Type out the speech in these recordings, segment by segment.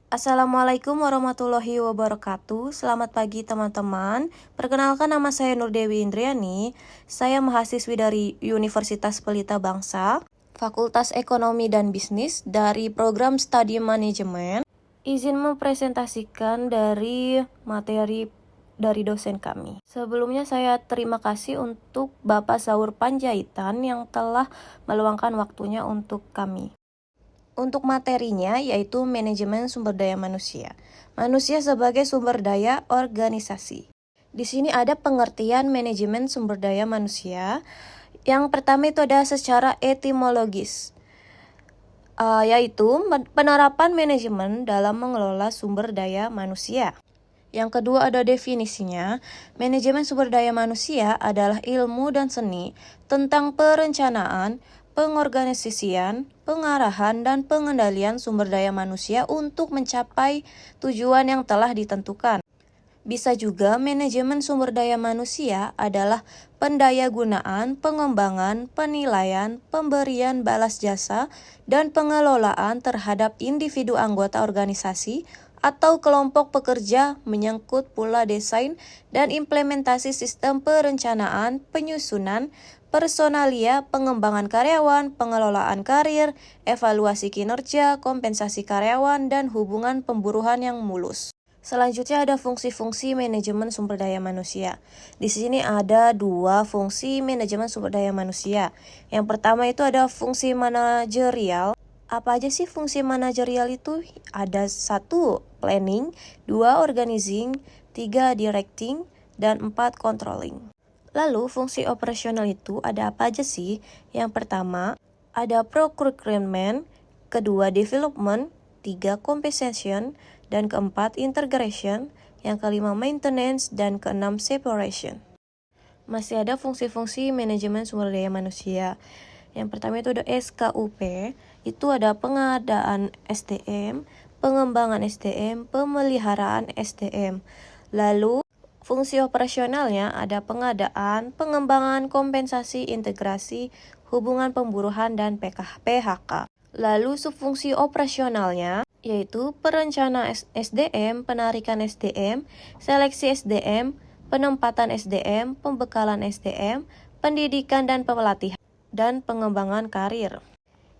Assalamualaikum warahmatullahi wabarakatuh. Selamat pagi teman-teman. Perkenalkan, nama saya Nur Dewi Indriani. Saya mahasiswi dari Universitas Pelita Bangsa, Fakultas Ekonomi dan Bisnis dari program Studi Manajemen. Izin mempresentasikan dari materi dari dosen kami. Sebelumnya saya terima kasih untuk Bapak Zaur Panjaitan yang telah meluangkan waktunya untuk kami. Untuk materinya yaitu manajemen sumber daya manusia. Manusia sebagai sumber daya organisasi. Di sini ada pengertian manajemen sumber daya manusia. Yang pertama itu ada secara etimologis, yaitu penerapan manajemen dalam mengelola sumber daya manusia. Yang kedua ada definisinya. Manajemen sumber daya manusia adalah ilmu dan seni tentang perencanaan, pengorganisasian, pengarahan, dan pengendalian sumber daya manusia untuk mencapai tujuan yang telah ditentukan. Bisa juga manajemen sumber daya manusia adalah pendayagunaan, pengembangan, penilaian, pemberian balas jasa, dan pengelolaan terhadap individu anggota organisasi atau kelompok pekerja, menyangkut pula desain dan implementasi sistem perencanaan, penyusunan, personalia, pengembangan karyawan, pengelolaan karir, evaluasi kinerja, kompensasi karyawan, dan hubungan pemburuan yang mulus. Selanjutnya ada fungsi-fungsi manajemen sumber daya manusia. Di sini ada dua fungsi manajemen sumber daya manusia. Yang pertama itu ada fungsi manajerial. Apa aja sih fungsi manajerial itu? Ada 1. Planning, 2. Organizing, 3. Directing, dan 4. Controlling. Lalu fungsi operasional itu ada apa aja sih? Yang pertama ada procurement, kedua development, 3. compensation, dan keempat integration, yang kelima maintenance, dan keenam separation. Masih ada fungsi-fungsi manajemen sumber daya manusia. Yang pertama itu ada SKUP, itu ada pengadaan SDM, pengembangan SDM, pemeliharaan SDM. Lalu fungsi operasionalnya ada pengadaan, pengembangan, kompensasi, integrasi, hubungan pemburuan, dan PHK. Lalu subfungsi operasionalnya yaitu perencana SDM, penarikan SDM, seleksi SDM, penempatan SDM, pembekalan SDM, pendidikan dan pelatihan, dan pengembangan karir.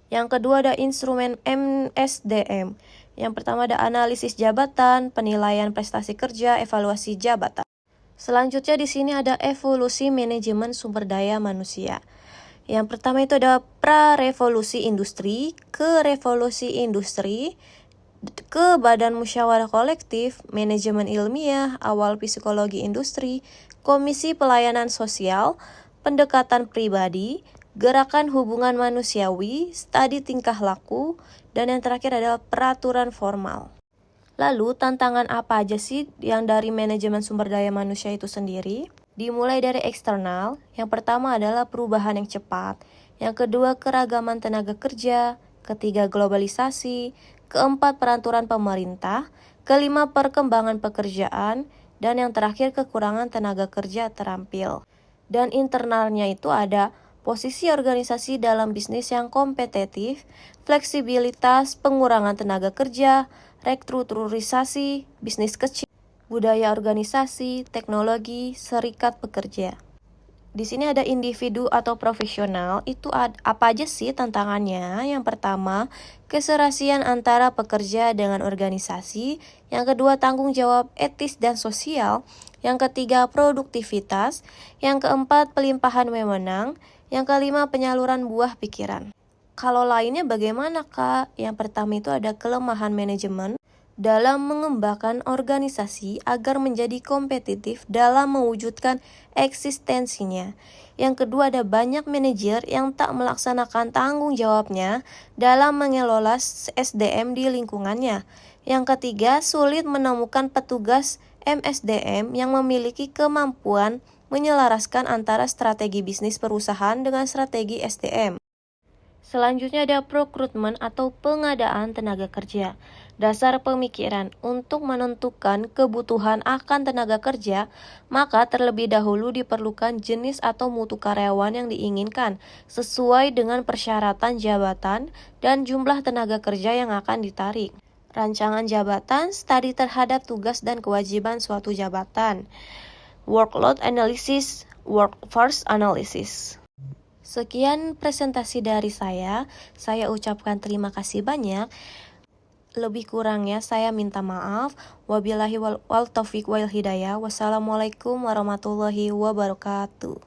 Yang kedua ada instrumen MSDM. Yang pertama ada analisis jabatan, penilaian prestasi kerja, evaluasi jabatan. Selanjutnya di sini ada evolusi manajemen sumber daya manusia. Yang pertama itu ada pra-revolusi industri, ke revolusi industri, ke badan musyawarah kolektif, manajemen ilmiah, awal psikologi industri, komisi pelayanan sosial, pendekatan pribadi, gerakan hubungan manusiawi, studi tingkah laku, dan yang terakhir adalah peraturan formal. Lalu tantangan apa aja sih yang dari manajemen sumber daya manusia itu sendiri? Dimulai dari eksternal, yang pertama adalah perubahan yang cepat, yang kedua keragaman tenaga kerja, ketiga globalisasi, keempat peraturan pemerintah, kelima perkembangan pekerjaan, dan yang terakhir kekurangan tenaga kerja terampil. Dan internalnya itu ada posisi organisasi dalam bisnis yang kompetitif, fleksibilitas, pengurangan tenaga kerja, restrukturisasi, bisnis kecil, budaya organisasi, teknologi, serikat pekerja. Di sini ada individu atau profesional, itu apa aja sih tantangannya? Yang pertama, keserasian antara pekerja dengan organisasi. Yang kedua, tanggung jawab etis dan sosial. Yang ketiga, produktivitas. Yang keempat, pelimpahan wewenang. Yang kelima, penyaluran buah pikiran. Kalau lainnya bagaimana, Kak? Yang pertama itu ada kelemahan manajemen dalam mengembangkan organisasi agar menjadi kompetitif dalam mewujudkan eksistensinya. Yang kedua ada banyak manajer yang tak melaksanakan tanggung jawabnya dalam mengelola SDM di lingkungannya. Yang ketiga, sulit menemukan petugas MSDM yang memiliki kemampuan menyelaraskan antara strategi bisnis perusahaan dengan strategi SDM. Selanjutnya ada procurement atau pengadaan tenaga kerja. Dasar pemikiran untuk menentukan kebutuhan akan tenaga kerja, maka terlebih dahulu diperlukan jenis atau mutu karyawan yang diinginkan sesuai dengan persyaratan jabatan dan jumlah tenaga kerja yang akan ditarik. Rancangan jabatan, studi terhadap tugas dan kewajiban suatu jabatan. Workload analysis, workforce analysis. Sekian presentasi dari saya ucapkan terima kasih banyak. Lebih kurangnya saya minta maaf. Wabillahi wal taufiq wal hidayah. Wassalamualaikum warahmatullahi wabarakatuh.